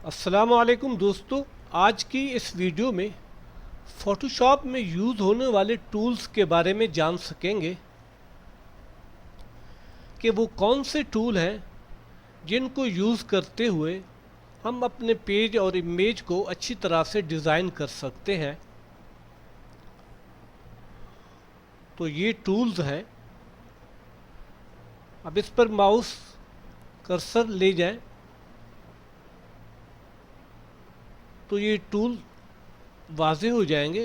अस्सलाम वालेकुम दोस्तों। आज की इस वीडियो में फ़ोटोशॉप में यूज़ होने वाले टूल्स के बारे में जान सकेंगे कि वो कौन से टूल हैं जिनको यूज़ करते हुए हम अपने पेज और इमेज को अच्छी तरह से डिज़ाइन कर सकते हैं। तो ये टूल्स हैं। अब इस पर माउस कर्सर ले जाएं तो ये टूल वाज़े हो जाएंगे।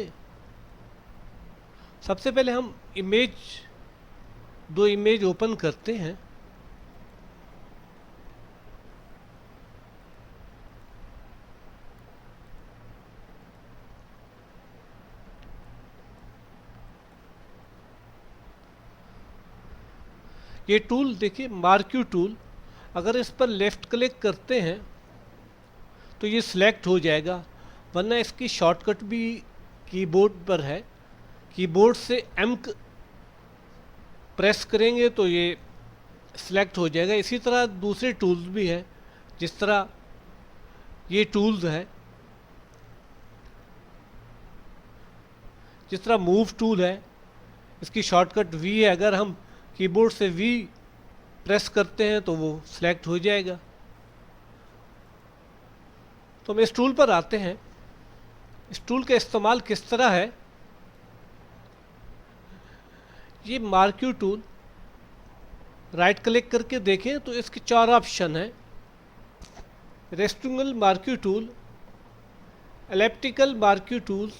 सबसे पहले हम दो इमेज ओपन करते हैं। ये टूल देखिए, मार्क्यू टूल। अगर इस पर लेफ़्ट क्लिक करते हैं तो ये सिलेक्ट हो जाएगा, वरना इसकी शॉर्टकट भी कीबोर्ड पर है। कीबोर्ड से एम प्रेस करेंगे तो ये सिलेक्ट हो जाएगा। इसी तरह दूसरे टूल्स भी हैं, जिस तरह ये टूल्स है, जिस तरह मूव टूल है, इसकी शॉर्टकट वी है। अगर हम कीबोर्ड से वी प्रेस करते हैं तो वो सिलेक्ट हो जाएगा। तो हम इस टूल पर आते हैं। इस टूल का इस्तेमाल किस तरह है? ये मार्क्यू टूल, राइट क्लिक करके देखें तो इसके चार ऑप्शन हैं। Rectangle marquee tool, elliptical marquee tools,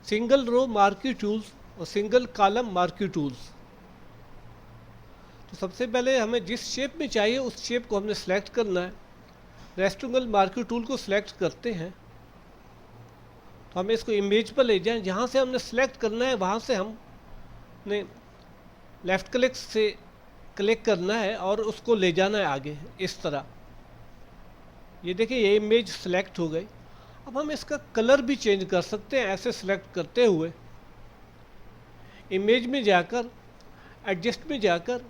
single row marquee tools और सिंगल कॉलम मार्क्यू टूल्स। तो सबसे पहले हमें जिस शेप में चाहिए उस शेप को हमने सेलेक्ट करना है। रेक्टेंगल मार्क्यू टूल को सिलेक्ट करते हैं तो हमें इसको इमेज पर ले जाएं। जहाँ से हमने सेलेक्ट करना है वहाँ से हमने लेफ़्ट क्लिक से क्लिक करना है और उसको ले जाना है आगे, इस तरह। ये देखिए, ये इमेज सेलेक्ट हो गई। अब हम इसका कलर भी चेंज कर सकते हैं। ऐसे सेलेक्ट करते हुए इमेज में जाकर, एडजस्ट में जाकर,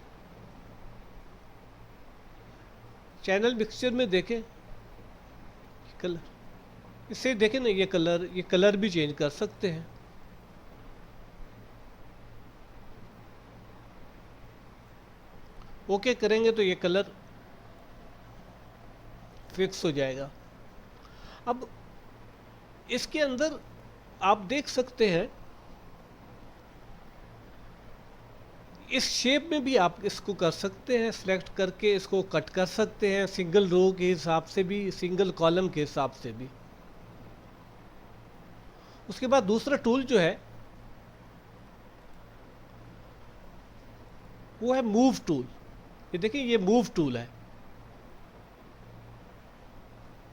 चैनल मिक्सचर में देखें कलर, इससे देखें ना, ये कलर भी चेंज कर सकते हैं। ओके करेंगे तो ये कलर फिक्स हो जाएगा। अब इसके अंदर आप देख सकते हैं, इस शेप में भी आप इसको कर सकते हैं। सेलेक्ट करके इसको कट कर सकते हैं, सिंगल रो के हिसाब से भी, सिंगल कॉलम के हिसाब से भी। उसके बाद दूसरा टूल जो है वो है मूव टूल। ये देखिए, ये मूव टूल है।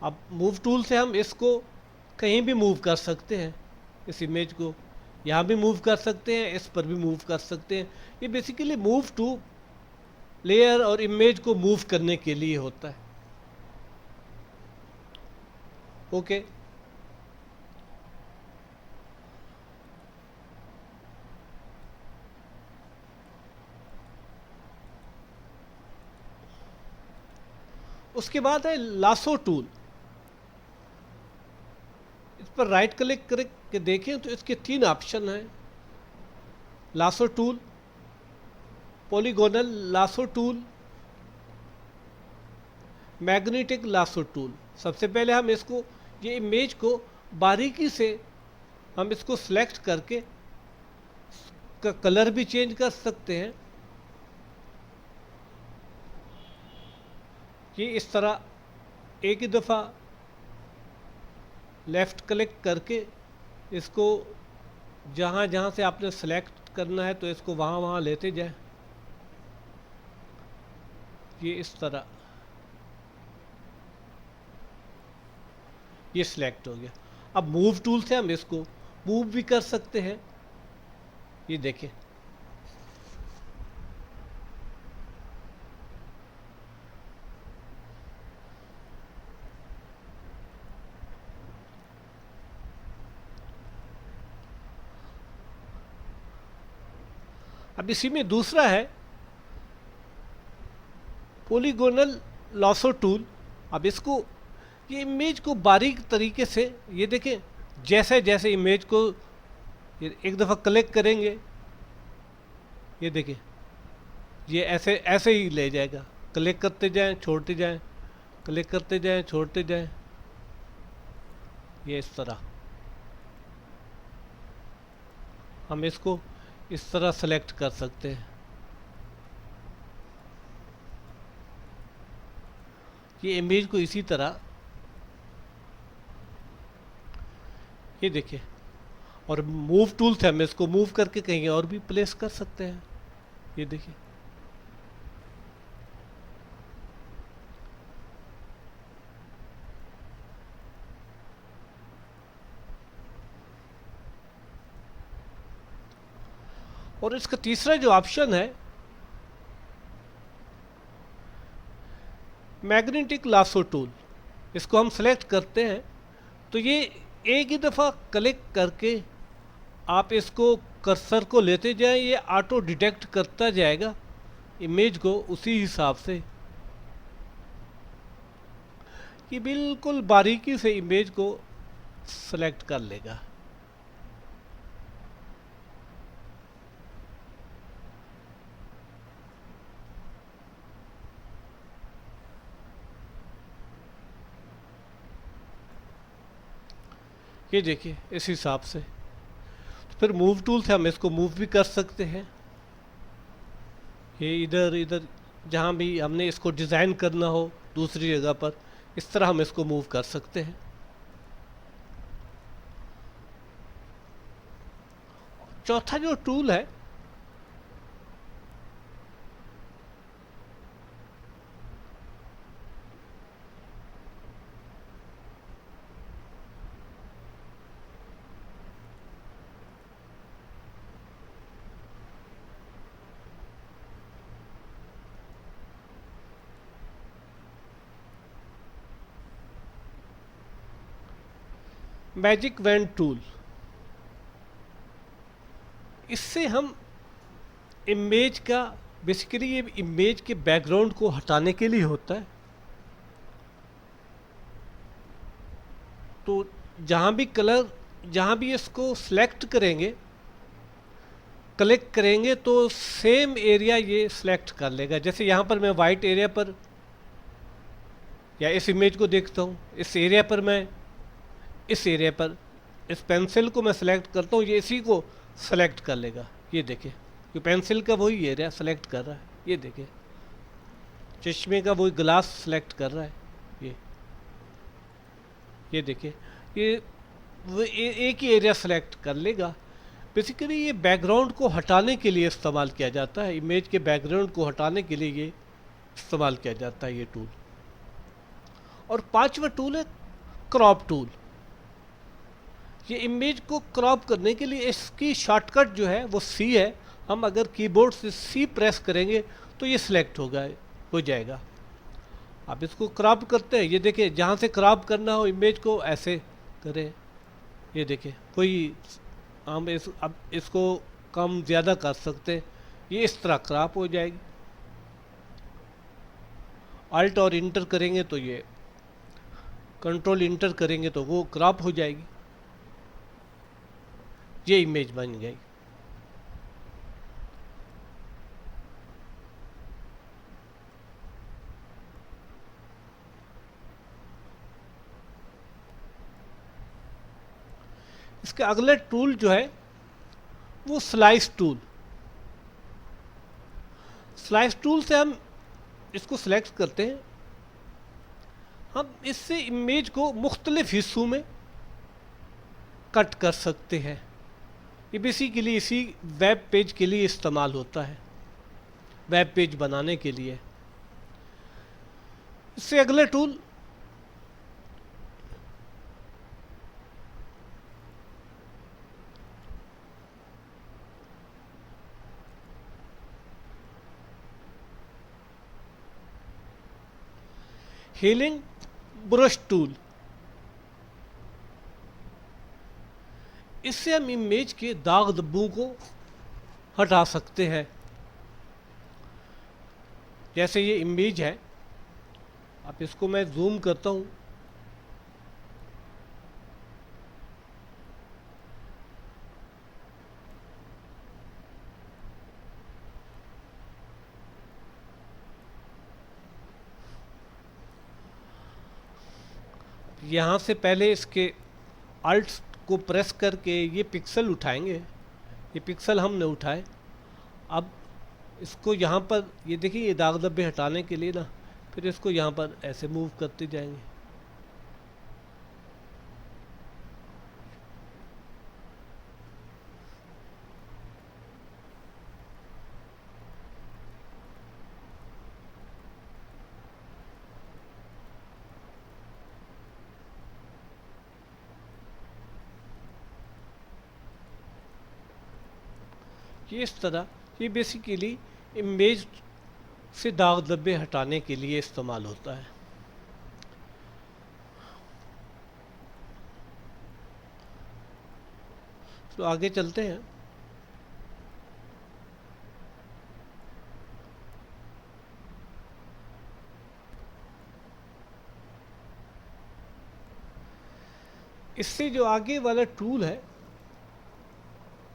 अब मूव टूल से हम इसको कहीं भी मूव कर सकते हैं। इस इमेज को यहाँ भी मूव कर सकते हैं, इस पर भी मूव कर सकते हैं। ये बेसिकली मूव टू लेयर और इमेज को मूव करने के लिए होता है। ओके। उसके बाद है लासो टूल। इस पर राइट क्लिक करके देखें तो इसके तीन ऑप्शन हैं। Lasso tool, polygonal lasso tool, magnetic lasso tool. सबसे पहले हम इसको, ये इमेज को बारीकी से हम इसको सिलेक्ट करके का कलर भी चेंज कर सकते हैं। ये इस तरह एक ही दफ़ा लेफ़्ट क्लिक करके इसको जहाँ जहाँ से आपने सेलेक्ट करना है तो इसको वहाँ वहाँ लेते जाए। ये इस तरह ये सिलेक्ट हो गया। अब मूव टूल से हम इसको मूव भी कर सकते हैं। ये देखें, अब इसी में दूसरा है पोलीगोनल लासो टूल। अब इसको, ये इमेज को बारीक तरीके से, ये देखें, जैसे जैसे इमेज को एक दफ़ा कलेक्ट करेंगे, ये देखें, ये ऐसे ऐसे ही ले जाएगा। कलेक्ट करते जाएं, छोड़ते जाएं, कलेक्ट करते जाएं, छोड़ते जाएं, ये इस तरह। हम इसको इस तरह सेलेक्ट कर सकते हैं। ये इमेज को इसी तरह, ये देखिए, और मूव टूल से हम इसको मूव करके कहीं और भी प्लेस कर सकते हैं। ये देखिए, और इसका तीसरा जो ऑप्शन है, मैग्नेटिक लासो टूल, इसको हम सेलेक्ट करते हैं तो ये एक ही दफ़ा कलेक्ट करके आप इसको कर्सर को लेते जाएं, ये ऑटो डिटेक्ट करता जाएगा इमेज को उसी हिसाब से। ये बिल्कुल बारीकी से इमेज को सेलेक्ट कर लेगा। ये देखिए, इस हिसाब से। तो फिर मूव टूल से हम इसको मूव भी कर सकते हैं। ये इधर इधर जहाँ भी हमने इसको डिज़ाइन करना हो दूसरी जगह पर, इस तरह हम इसको मूव कर सकते हैं। चौथा जो टूल है, मैजिक वैन टूल। इससे हम इमेज का, बेसिकली ये इमेज के बैकग्राउंड को हटाने के लिए होता है। तो जहाँ भी कलर, जहाँ भी इसको सिलेक्ट करेंगे, कलेक्ट करेंगे, तो सेम एरिया ये सिलेक्ट कर लेगा। जैसे यहाँ पर मैं वाइट एरिया पर, या इस इमेज को देखता हूँ, इस एरिया पर मैं, इस एरिया पर इस पेंसिल को मैं सेलेक्ट करता हूँ, ये इसी को सेलेक्ट कर लेगा। ये देखिए, ये पेंसिल का वही एरिया सेलेक्ट कर रहा है। ये देखिए, चश्मे का वही ग्लास सेलेक्ट कर रहा है। ये देखिए, ये वो एक ही एरिया सेलेक्ट कर लेगा। बेसिकली ये बैकग्राउंड को हटाने के लिए इस्तेमाल किया जाता है। इमेज के बैकग्राउंड को हटाने के लिए ये इस्तेमाल किया जाता है, ये टूल। और पांचवा टूल है क्रॉप टूल। ये इमेज को क्रॉप करने के लिए इसकी शॉर्टकट जो है वो सी है। हम अगर कीबोर्ड से सी प्रेस करेंगे तो ये सिलेक्ट हो जाएगा। अब इसको क्रॉप करते हैं। ये देखिए, जहाँ से क्रॉप करना हो इमेज को ऐसे करें। ये देखिए, कोई हम अब इसको कम ज़्यादा कर सकते हैं। ये इस तरह क्रॉप हो जाएगी। अल्ट और इंटर करेंगे तो ये, कंट्रोल इंटर करेंगे तो वो क्रॉप हो जाएगी। ये इमेज बन गई। इसके अगले टूल जो है वो स्लाइस टूल। स्लाइस टूल से हम इसको सिलेक्ट करते हैं। हम इससे इमेज को मुख्तलिफ हिस्सों में कट कर सकते हैं। ये बेसिकली इसी वेब पेज के लिए इस्तेमाल होता है, वेब पेज बनाने के लिए। इससे अगले टूल हीलिंग ब्रश टूल। इससे हम इमेज के दाग धब्बों को हटा सकते हैं। जैसे ये इमेज है, अब इसको मैं जूम करता हूँ, यहाँ से पहले इसके अल्ट को प्रेस करके ये पिक्सल उठाएंगे, ये पिक्सल हमने उठाए। अब इसको यहाँ पर ये देखिए, ये दाग धब्बे हटाने के लिए ना, फिर इसको यहाँ पर ऐसे मूव करते जाएंगे। ये इस तरह, ये बेसिकली इमेज से दाग धब्बे हटाने के लिए इस्तेमाल होता है। तो आगे चलते हैं। इससे जो आगे वाला टूल है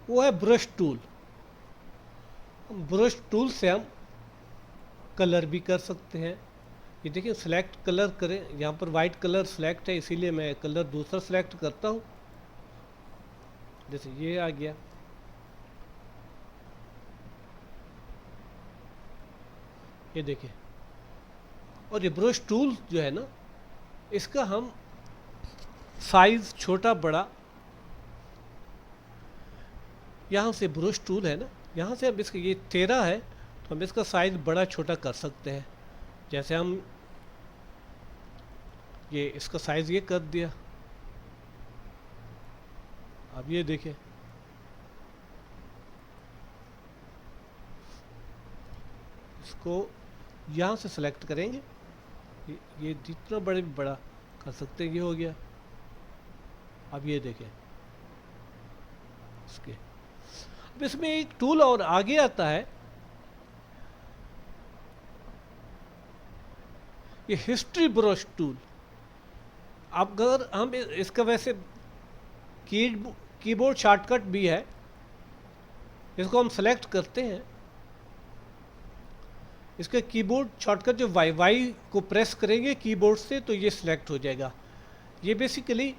वो है ब्रश टूल। ब्रश टूल से हम कलर भी कर सकते हैं। ये देखिए, सेलेक्ट कलर करें, यहाँ पर वाइट कलर सेलेक्ट है, इसीलिए मैं कलर दूसरा सेलेक्ट करता हूँ। जैसे ये आ गया, ये देखिए। और ये ब्रश टूल जो है ना, इसका हम साइज छोटा बड़ा, यहाँ से ब्रश टूल है ना, यहाँ से हम इसका, ये 13 है तो हम इसका साइज बड़ा छोटा कर सकते हैं। जैसे हम ये इसका साइज ये कर दिया। अब ये देखें, इसको यहाँ से सेलेक्ट करेंगे, ये जितना बड़े बड़ा कर सकते हैं, ये हो गया। अब ये देखें इसके, अब इसमें एक टूल और आगे आता है, ये हिस्ट्री ब्रश टूल। अब अगर हम इसका वैसे कीबोर्ड शॉर्टकट भी है, इसको हम सेलेक्ट करते हैं, इसका कीबोर्ड शॉर्टकट जो वाई को प्रेस करेंगे कीबोर्ड से तो ये सिलेक्ट हो जाएगा। ये बेसिकली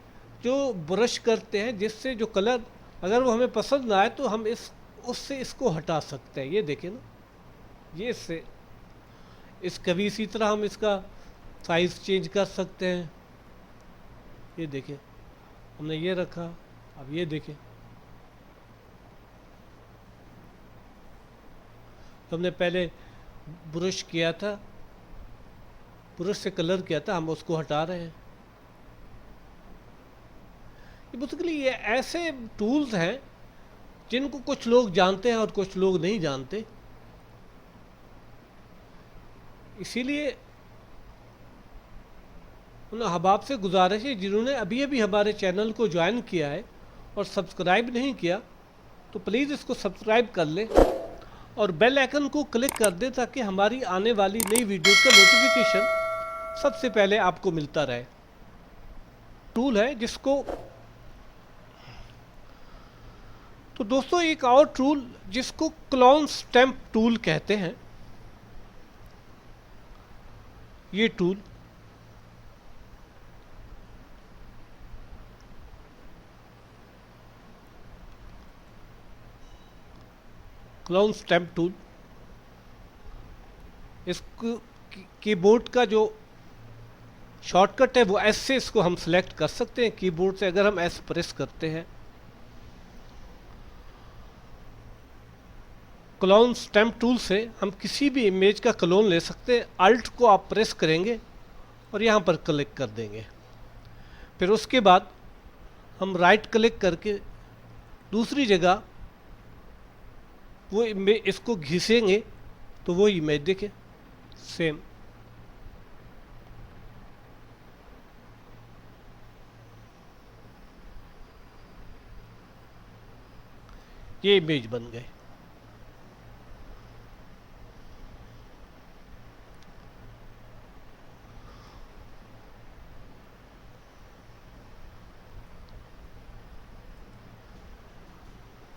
जो ब्रश करते हैं, जिससे जो कलर अगर वो हमें पसंद ना आए तो हम उससे इसको हटा सकते हैं। ये देखें ना, ये इसका भी इसी तरह हम इसका साइज चेंज कर सकते हैं। ये देखें, हमने ये रखा, अब ये देखें, हमने पहले ब्रश किया था, ब्रश से कलर किया था, हम उसको हटा रहे हैं। बेसिकली ये ऐसे टूल्स हैं जिनको कुछ लोग जानते हैं और कुछ लोग नहीं जानते। इसीलिए उन अहबाब से गुजारिश है जिन्होंने अभी अभी हमारे चैनल को ज्वाइन किया है और सब्सक्राइब नहीं किया, तो प्लीज़ इसको सब्सक्राइब कर लें और बेल आइकन को क्लिक कर दें ताकि हमारी आने वाली नई वीडियो का नोटिफिकेशन सबसे पहले आपको मिलता रहे। टूल है जिसको, तो दोस्तों एक और टूल जिसको क्लोन स्टैम्प टूल कहते हैं, ये टूल क्लोन स्टैम्प टूल, इसको कीबोर्ड का जो शॉर्टकट है वो एस से इसको हम सेलेक्ट कर सकते हैं। कीबोर्ड से अगर हम एस प्रेस करते हैं, क्लोन स्टैम्प टूल से हम किसी भी इमेज का क्लोन ले सकते हैं। अल्ट को आप प्रेस करेंगे और यहाँ पर क्लिक कर देंगे, फिर उसके बाद हम राइट क्लिक करके दूसरी जगह वो इसको घिसेंगे तो वो इमेज देखें सेम। ये इमेज बन गए।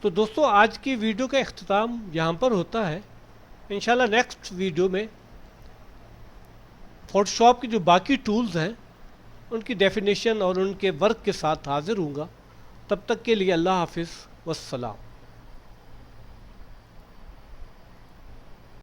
तो दोस्तों आज की वीडियो का अख्ताम यहाँ पर होता है। इंशाल्लाह नेक्स्ट वीडियो में फ़ोटोशॉप के जो बाकी टूल्स हैं उनकी डेफिनेशन और उनके वर्क के साथ हाज़िर हूँगा। तब तक के लिए अल्लाह हाफिज़ वस्सलाम।